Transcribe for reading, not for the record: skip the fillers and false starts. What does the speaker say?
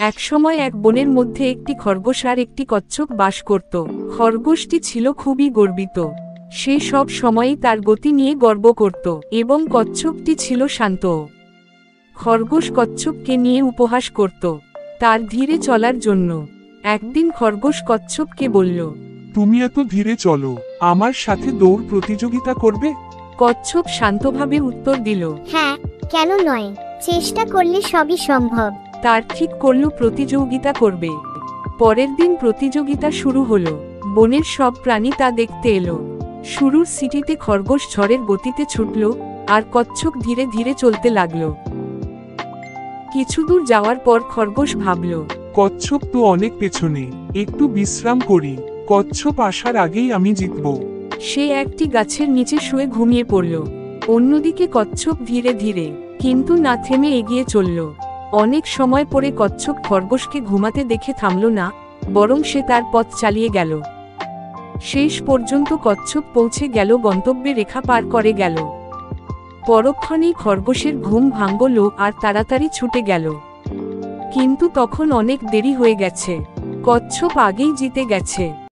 একসময় এক বনের মধ্যে একটি খরগোশ আর একটি কচ্ছপ বাস করত। খরগোশটি ছিল খুবই গর্বিত। সে সব সময়ই তার গতি নিয়ে গর্ব করত এবং কচ্ছপটি ছিল শান্ত। খরগোশ কচ্ছপকে নিয়ে উপহাস করত তার ধীরে চলার জন্য। একদিন খরগোশ কচ্ছপকে বলল, তুমি এত ধীরে চলো, আমার সাথে দৌড় প্রতিযোগিতা করবে? কচ্ছপ শান্তভাবে উত্তর দিল, হ্যাঁ, কেন নয়, চেষ্টা করলে সবই সম্ভব। তার ঠিক করল প্রতিযোগিতা করবে। পরের দিন প্রতিযোগিতা শুরু হলো। বনের সব প্রাণী তা দেখতে এলো। শুরুর সিটিতে খরগোশ ঝড়ের গতিতে ছুটল, আর কচ্ছপ ধীরে ধীরে চলতে লাগলো। কিছু দূর যাওয়ার পর খরগোশ ভাবল, কচ্ছপ তো অনেক পেছনে, একটু বিশ্রাম করি, কচ্ছপ আসার আগেই আমি জিতব। সে একটি গাছের নিচে শুয়ে ঘুমিয়ে পড়ল। অন্যদিকে কচ্ছপ ধীরে ধীরে কিন্তু না থেমে এগিয়ে চলল। অনেক সময় পরে কচ্ছপ খরগোশকে ঘুমাতে দেখে থামল না, বরং সে তার পথ চালিয়ে গেল। শেষ পর্যন্ত কচ্ছপ পৌঁছে গেল, গন্তব্যে রেখা পার করে গেল। পরক্ষণেই খরগোশের ঘুম ভাঙল আর তাড়াতাড়ি ছুটে গেল। কিন্তু তখন অনেক দেরি হয়ে গেছে। কচ্ছপ আগেই জিতে গেছে।